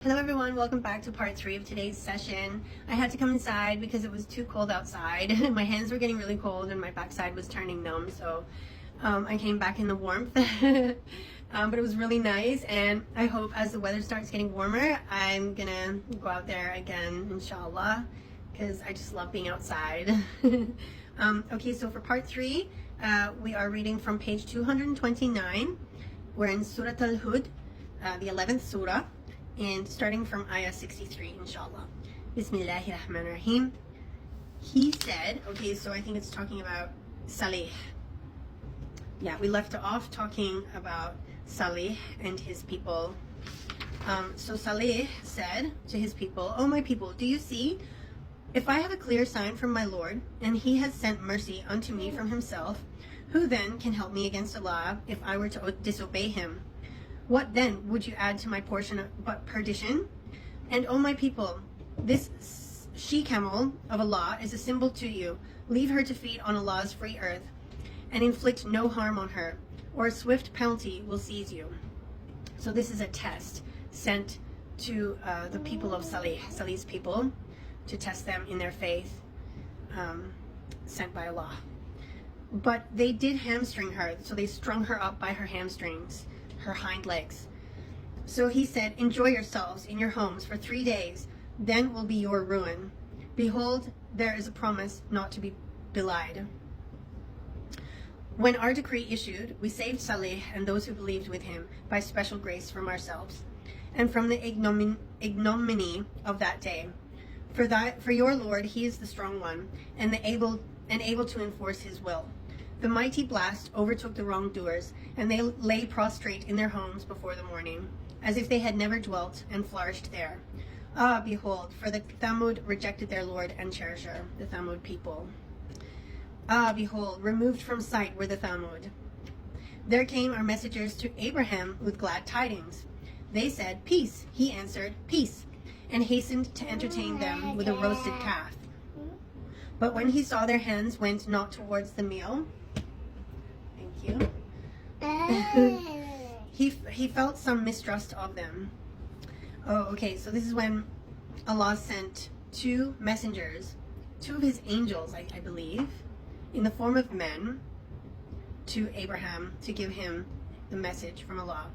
Hello everyone, welcome back to part 3 of today's session. I had to come inside because it was too cold outside. My hands were getting really cold and my backside was turning numb, so I came back in the warmth. But it was really nice, and I hope as the weather starts getting warmer, I'm gonna go out there again, inshallah, because I just love being outside. Okay, so for part 3, we are reading from page 229. We're in Surah Al-Hud, the 11th surah, and starting from ayah 63, inshallah. Bismillahir Rahmanir Rahim. He said, okay, so I think it's talking about Salih. Yeah, we left off talking about Salih and his people. So Salih said to his people, "O my people, do you see? If I have a clear sign from my Lord, and he has sent mercy unto me from himself, who then can help me against Allah if I were to disobey him? What then would you add to my portion but perdition? And O my people, this she-camel of Allah is a symbol to you. Leave her to feed on Allah's free earth, and inflict no harm on her, or a swift penalty will seize you." So this is a test sent to the people of Salih's people, to test them in their faith, sent by Allah. But they did hamstring her, so they strung her up by her hamstrings, her hind legs. So he said, "Enjoy yourselves in your homes for 3 days, then will be your ruin. Behold, there is a promise not to be belied." When our decree issued, we saved Salih and those who believed with him by special grace from ourselves, and from the ignominy of that day. For your Lord, he is the strong one, and able to enforce his will. The mighty blast overtook the wrongdoers, and they lay prostrate in their homes before the morning, as if they had never dwelt and flourished there. Ah, behold, for the Thamud rejected their Lord and cherisher, the Thamud people. Ah, behold, removed from sight were the Thamud. There came our messengers to Abraham with glad tidings. They said, "Peace." He answered, "Peace," and hastened to entertain them with a roasted calf. But when he saw their hands went not towards the meal, he felt some mistrust of them. Oh, okay, so this is when Allah sent 2 messengers, 2 of his angels, I believe, in the form of men, to Abraham to give him the message from Allah.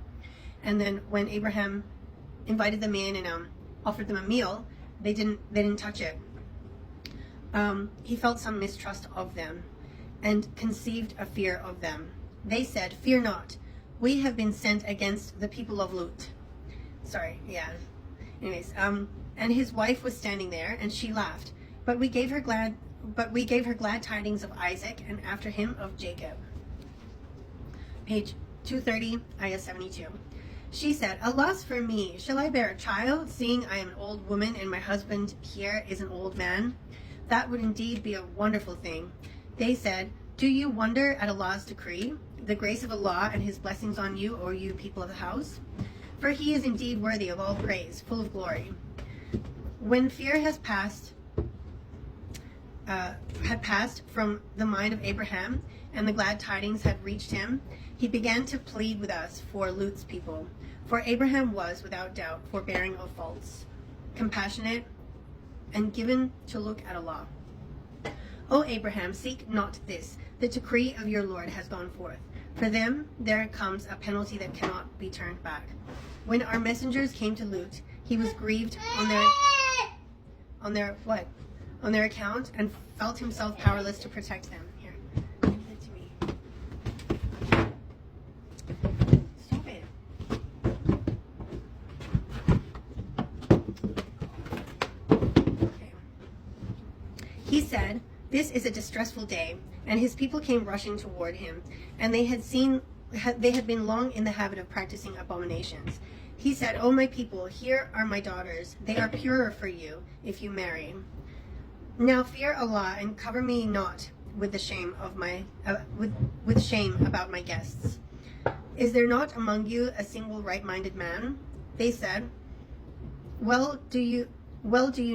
And then when Abraham invited them in and offered them a meal, they didn't touch it. He felt some mistrust of them and conceived a fear of them. They said, "Fear not, we have been sent against the people of Lut." Anyways, and his wife was standing there, and she laughed. But we gave her glad tidings of Isaac, and after him of Jacob. Page 230, ayah 72. She said, "Alas for me, shall I bear a child, seeing I am an old woman and my husband here is an old man? That would indeed be a wonderful thing." They said, "Do you wonder at Allah's decree, the grace of Allah and his blessings on you, O you people of the house? For he is indeed worthy of all praise, full of glory." When fear had passed from the mind of Abraham, and the glad tidings had reached him, he began to plead with us for Lut's people. For Abraham was, without doubt, forbearing of faults, compassionate, and given to look at Allah. "O Abraham, seek not this. The decree of your Lord has gone forth. For them there comes a penalty that cannot be turned back." When our messengers came to Lut, he was grieved on their account, and felt himself powerless to protect them. Here, give it to me. Stop it. Okay. He said, "This is a distressful day," and his people came rushing toward him, and they had been long in the habit of practicing abominations. He said, "O my people, here are my daughters. They are purer for you if you marry. Now fear Allah and cover me not with the shame of with shame about my guests. Is there not among you a single right-minded man?" They said, Well do you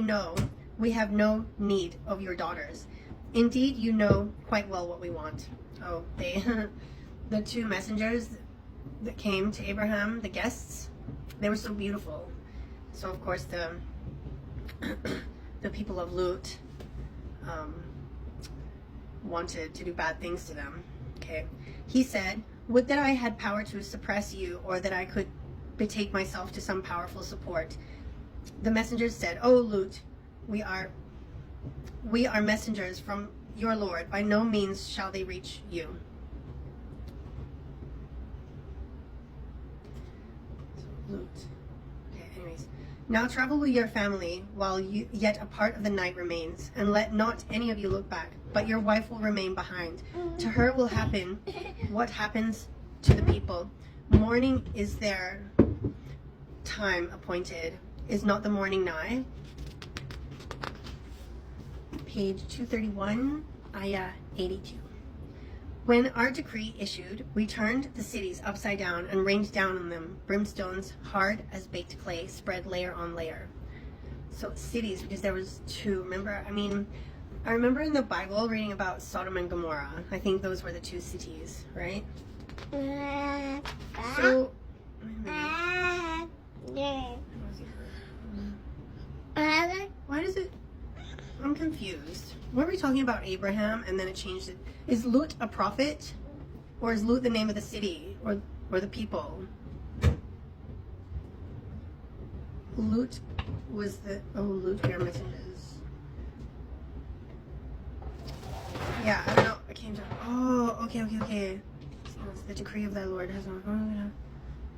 know we have no need of your daughters. Indeed, you know quite well what we want." Oh, the 2 messengers that came to Abraham, the guests, they were so beautiful, So of course the the people of Lut wanted to do bad things to them. Okay. He said, would that I had power to suppress you, or that I could betake myself to some powerful support. The messengers said, O Lut, we are messengers from your Lord. By no means shall they reach you. Lut. Okay, anyways. Now travel with your family while yet a part of the night remains, and let not any of you look back, but your wife will remain behind. To her will happen what happens to the people. Morning is their time appointed. Is not the morning nigh? Page 231, ayah 82. When our decree issued, we turned the cities upside down and rained down on them brimstones hard as baked clay, spread layer on layer. So cities, because there was two. Remember, I remember in the Bible reading about Sodom and Gomorrah. I think those were the two cities, right? So, why does it? I'm confused. What were we talking about? Abraham, and then it changed it. Is Lut a prophet, or is Lut the name of the city, or the people? Lut was the Lut bear messengers. Yeah, I don't know. I came to. Oh, okay. So it's the decree of thy Lord has on.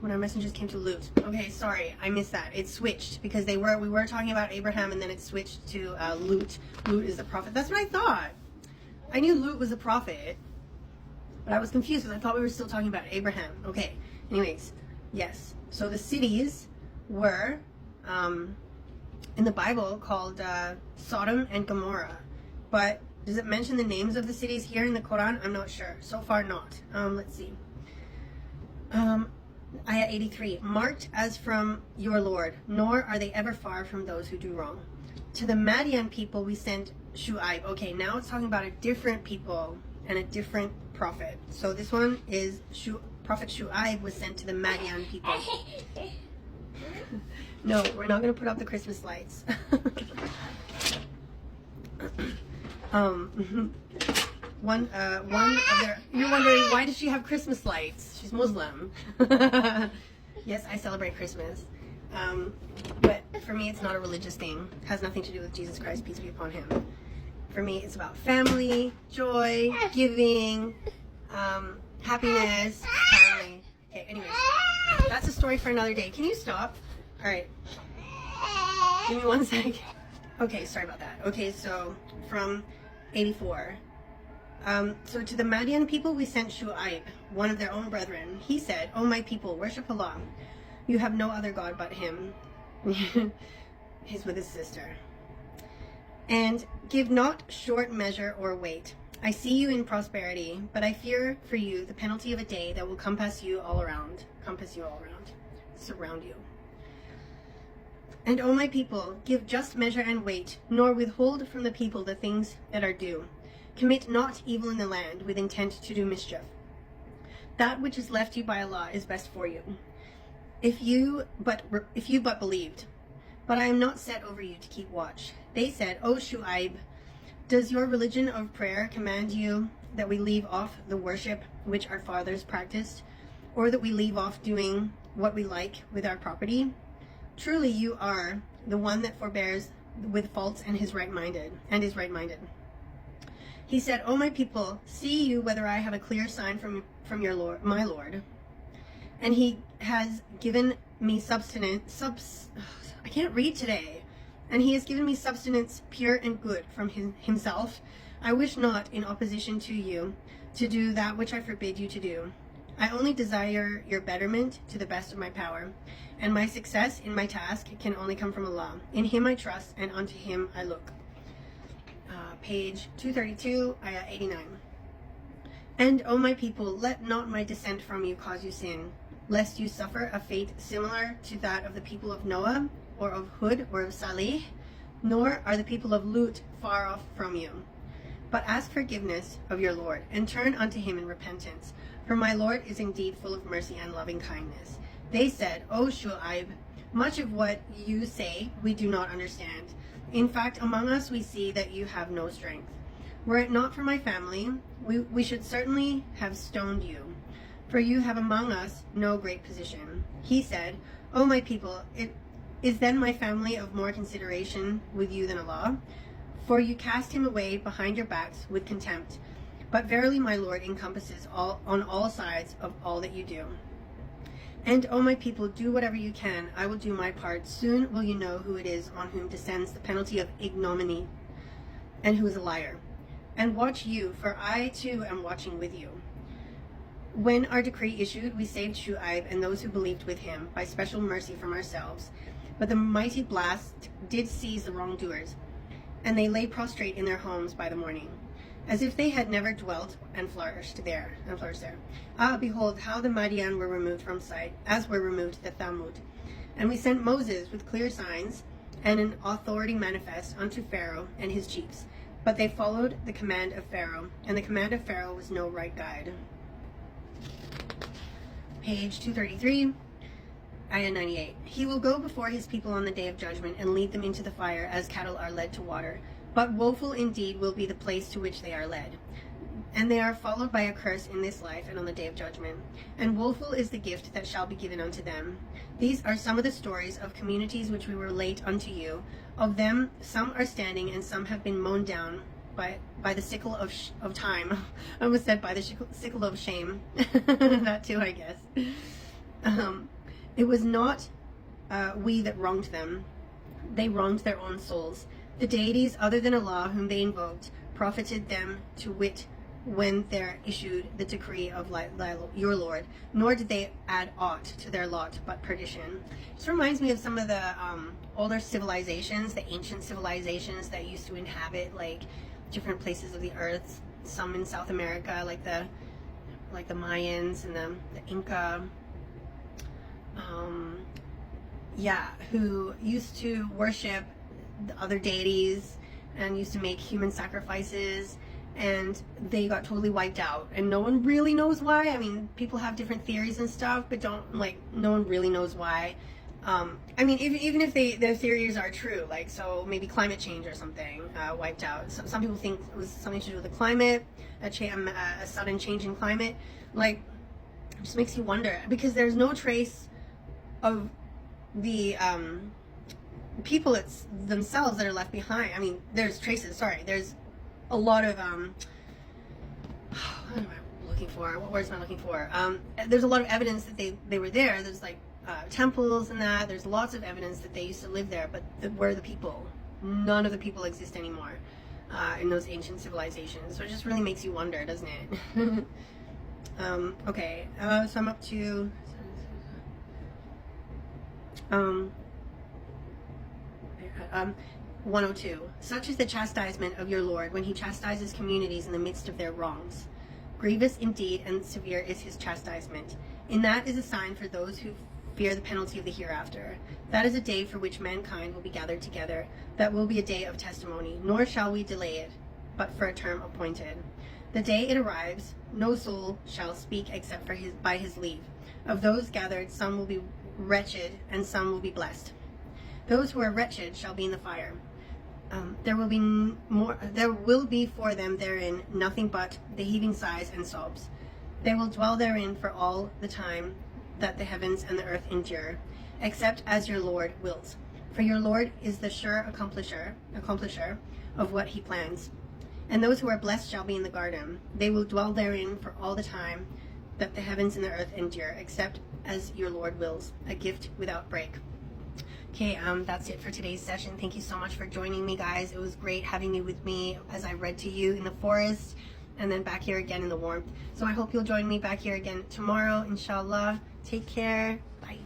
When our messengers came to Lut. Okay, sorry, I missed that. It switched because we were talking about Abraham, and then it switched to Lut. Lut is the prophet. That's what I thought. I knew Lut was a prophet, but I was confused because I thought we were still talking about Abraham. Okay, anyways, yes. So the cities were in the Bible called Sodom and Gomorrah, but does it mention the names of the cities here in the Quran? I'm not sure. So far, not. Let's see. Ayah 83, marked as from your Lord, nor are they ever far from those who do wrong. To the Madian people we sent Shu'aib. Okay, now it's talking about a different people and a different prophet. So this one is Prophet Shu'aib was sent to the Madian people. No, we're not going to put up the Christmas lights. One of their, you're wondering, why does she have Christmas lights? She's Muslim. Yes, I celebrate Christmas. But for me, it's not a religious thing. It has nothing to do with Jesus Christ, peace be upon him. For me, it's about family, joy, giving, happiness, family. Okay, anyways, that's a story for another day. Can you stop? All right. Give me 1 sec. Okay, sorry about that. Okay, so from 84. So to the Madian people we sent Shu'aib, one of their own brethren. He said, O my people, worship Allah. You have no other God but him. He's with his sister. And give not short measure or weight. I see you in prosperity, but I fear for you the penalty of a day that will compass you all around. Surround you. And O my people, give just measure and weight, nor withhold from the people the things that are due. Commit not evil in the land with intent to do mischief. That which is left you by Allah is best for you, if you but believed. But I am not set over you to keep watch. They said, O Shu'aib, does your religion of prayer command you that we leave off the worship which our fathers practiced, or that we leave off doing what we like with our property? Truly you are the one that forbears with faults and is right-minded. He said, O my people, see you whether I have a clear sign from your Lord, my Lord. And he has given me substance. I can't read today. And he has given me substance pure and good from himself. I wish not, in opposition to you, to do that which I forbid you to do. I only desire your betterment to the best of my power, and my success in my task can only come from Allah. In him I trust, and unto him I look. Page 232, ayah 89. And, O my people, let not my descent from you cause you sin, lest you suffer a fate similar to that of the people of Noah, or of Hud, or of Salih, nor are the people of Lut far off from you. But ask forgiveness of your Lord, and turn unto him in repentance, for my Lord is indeed full of mercy and loving kindness. They said, O Shu'aib, Much of what you say we do not understand. In fact, among us we see that you have no strength. Were it not for my family, we should certainly have stoned you, for you have among us no great position. He said, O my people, is then my family of more consideration with you than Allah? For you cast him away behind your backs with contempt. But verily my Lord encompasses on all sides of all that you do. And, O my people, do whatever you can. I will do my part. Soon will you know who it is on whom descends the penalty of ignominy, and who is a liar. And watch you, for I too am watching with you. When our decree issued, we saved Shu'aib and those who believed with him by special mercy from ourselves. But the mighty blast did seize the wrongdoers, and they lay prostrate in their homes by the morning, as if they had never dwelt and flourished there. Ah, behold, how the Madian were removed from sight, as were removed the Thamud. And we sent Moses with clear signs and an authority manifest unto Pharaoh and his chiefs. But they followed the command of Pharaoh, and the command of Pharaoh was no right guide. Page 233, Ayah 98. He will go before his people on the day of judgment and lead them into the fire as cattle are led to water. But woeful indeed will be the place to which they are led. And they are followed by a curse in this life and on the day of judgment. And woeful is the gift that shall be given unto them. These are some of the stories of communities which we relate unto you. Of them some are standing, and some have been mown down by the sickle of time. I almost said by the sickle of shame. That too, I guess. It was not we that wronged them. They wronged their own souls. The deities other than Allah whom they invoked profited them, to wit, when there issued the decree of your Lord, nor did they add aught to their lot but perdition. This reminds me of some of the older civilizations, the ancient civilizations that used to inhabit like different places of the earth. Some in South America, like the Mayans and the Inca. Who used to worship the other deities and used to make human sacrifices, and they got totally wiped out, and no one really knows why. I mean, people have different theories and stuff, but no one really knows why. I mean, even if their theories are true, like, so maybe climate change or something wiped out. Some people think it was something to do with the climate, a sudden change in climate. Like, it just makes you wonder, because there's no trace of the people themselves that are left behind. I mean, there's traces, there's a lot of what am I looking for? What words am I looking for? There's a lot of evidence that they were there. There's like temples and that. There's lots of evidence that they used to live there, but where are the people? None of the people exist anymore in those ancient civilizations. So it just really makes you wonder, doesn't it? Okay, so I'm up to 102. Such is the chastisement of your Lord when he chastises communities in the midst of their wrongs. Grievous indeed and severe is his chastisement. In that is a sign for those who fear the penalty of the hereafter. That is a day for which mankind will be gathered together. That will be a day of testimony, nor shall we delay it, but for a term appointed. The day it arrives, no soul shall speak except by his leave. Of those gathered, some will be wretched and some will be blessed. Those who are wretched shall be in the fire. There will be for them therein nothing but the heaving sighs and sobs. They will dwell therein for all the time that the heavens and the earth endure, except as your Lord wills. For your Lord is the sure accomplisher of what he plans. And those who are blessed shall be in the garden. They will dwell therein for all the time that the heavens and the earth endure, except as your Lord wills, a gift without break. Okay, that's it for today's session. Thank you so much for joining me, guys. It was great having you with me as I read to you in the forest and then back here again in the warmth. So I hope you'll join me back here again tomorrow, inshallah. Take care. Bye.